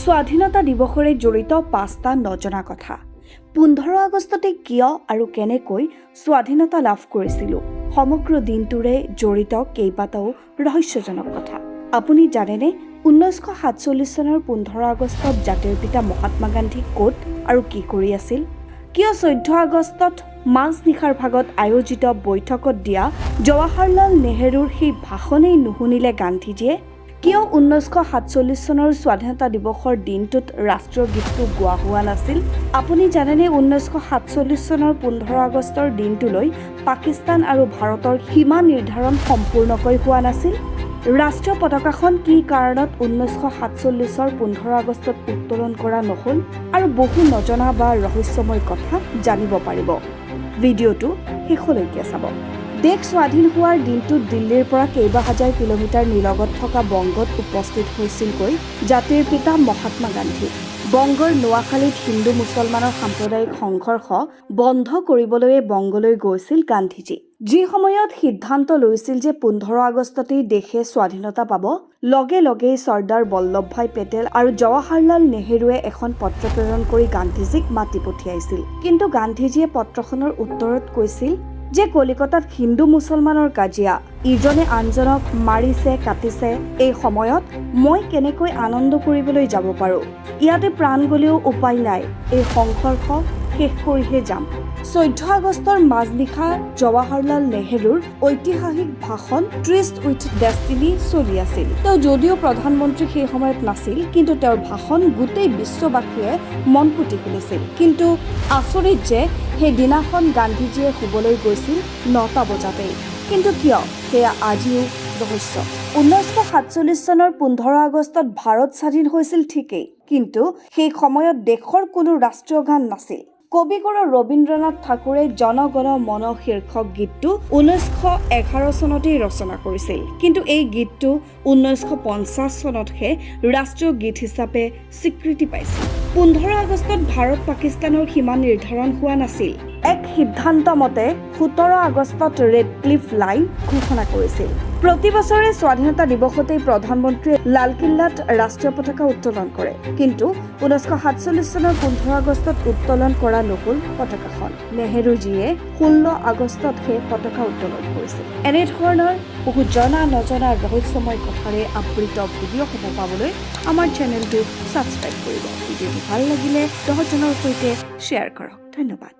স্বাধীনতা দিৱসৰে জড়িত ৫টা নজনা কথা। ১৫ আগষ্টতে কিয় আৰু কেনেকৈ স্বাধীনতা লাভ কৰিছিলোঁ, সমগ্ৰ দিনটোৰে জড়িত কেইবাটাও ৰহস্যজনক কথা। আপুনি জানেনে ১৯৪৭ চনৰ ১৫ আগষ্টত জাতিৰ পিতা মহাত্মা গান্ধী ক'ত আৰু কি কৰি আছিল? কিয় ১৪ আগষ্টত মাজনিশাৰ ভাগত আয়োজিত বৈঠকত দিয়া জৱাহৰলাল নেহৰুৰ সেই ভাষণেই নুশুনিলে গান্ধীজীয়ে? কিয় ১৯৪৭ চনৰ স্বাধীনতা দিৱসৰ দিনটোত ৰাষ্ট্ৰীয় গীতটো গোৱা হোৱা নাছিল? আপুনি জানেনে ১৯৪৭ চনৰ ১৫ আগষ্টৰ দিনটোলৈ পাকিস্তান আৰু ভাৰতৰ সীমা নিৰ্ধাৰণ সম্পূৰ্ণকৈ হোৱা নাছিল? ৰাষ্ট্ৰীয় পতাকাখন কি কাৰণত ১৯৪৭ ৰ ১৫ আগষ্টত উত্তোলন কৰা নহ'ল? আৰু বহু নজনা বা ৰহস্যময় কথা জানিব পাৰিব। ভিডিঅ'টো শেষলৈকে চাব। দেশ স্বাধীন হোৱাৰ দিনটোত দিল্লীৰ পৰা কেইবা হাজাৰ কিলোমিটাৰ নিলগত থকা বংগত উপস্থিত হৈছিলগৈ জাতিৰ পিতা মহাত্মা গান্ধী। বংগৰ নোৱাখালীত হিন্দু মুছলমানৰ সাম্প্ৰদায়িক সংঘৰ্ষ বন্ধ কৰিবলৈ বংগলৈ গৈছিল গান্ধীজী। যি সময়ত সিদ্ধান্ত লৈছিল যে ১৫ আগষ্টতেই দেশে স্বাধীনতা পাব, লগে লগেই চৰ্দাৰ বল্লভভাই পেটেল আৰু জৱাহৰলাল নেহৰুৱে এখন পত্ৰ প্ৰেৰণ কৰি গান্ধীজীক মাতি পঠিয়াইছিল। কিন্তু গান্ধীজীয়ে পত্ৰখনৰ উত্তৰত কৈছিল যে কলিকতাত হিন্দু মুছলমানৰ কাজিয়া, ইজনে আনজনক মাৰিছে কাটিছে, এই সময়ত মই কেনেকৈ আনন্দ কৰিবলৈ যাব পাৰোঁ? ইয়াতে প্ৰাণ গ'লেও উপায় নাই, এই সংঘৰ্ষ শেষ কৰিহে যাম। ১৪ আগষ্টৰ মাজনিশা জৱাহৰলাল নেহৰুৰ ঐতিহাসিক ভাষণ ট্ৰিষ্ট উইথ ডেষ্টিনি চলি আছিল। তেওঁ যদিও প্ৰধানমন্ত্ৰী সেই সময়ত নাছিল, কিন্তু তেওঁৰ ভাষণ গোটেই বিশ্ববাসীয়ে মন পুতি শুনিছিল। কিন্তু আচৰিত যে সেইদিনাখন গান্ধীজীয়ে শুবলৈ গৈছিল ৯টা বজাতেই। কিন্তু কিয়, সেয়া আজিও ৰহস্য। ১৯৪৭ চনৰ ১৫ আগষ্টত ভাৰত স্বাধীন হৈছিল ঠিকেই, কিন্তু সেই সময়ত দেশৰ কোনো ৰাষ্ট্ৰীয় গান নাছিল। কবিগুৰু ৰবীন্দ্ৰনাথ ঠাকুৰে জন গণ মন শীৰ্ষক গীতটো ১৯১১ চনতেই ৰচনা কৰিছিল। কিন্তু এই গীতটো ১৯৫০ চনতহে ৰাষ্ট্ৰীয় গীত হিচাপে স্বীকৃতি পাইছিল। ১৫ আগষ্টত ভাৰত পাকিস্তানৰ সীমা নিৰ্ধাৰণ হোৱা নাছিল। এক সিদ্ধান্ত মতে ১৭ আগষ্টত ৰেড ক্লিফ লাইন ঘোষণা কৰিছিল। প্ৰতি বছৰে স্বাধীনতা দিৱসতেই প্ৰধানমন্ত্ৰীয়ে লালকিল্লাত ৰাষ্ট্ৰীয় পতাকা উত্তোলন কৰে। কিন্তু ১৯৪৭ চনৰ ১৫ আগষ্টত উত্তোলন কৰা নহ'ল পতাকাখন। নেহৰুজীয়ে ১৬ আগষ্টতহে পতাকা উত্তোলন কৰিছিল। এনেধৰণৰ বহু জনা নজনা ৰহস্যময় কথাৰে আবৃত ভিডিঅ'সমূহ পাবলৈ আমাৰ চেনেলটো ছাবস্ক্ৰাইব কৰিব। ভিডিঅ'টো ভাল লাগিলে ১০জনৰ সৈতে শ্বেয়াৰ কৰক। ধন্যবাদ।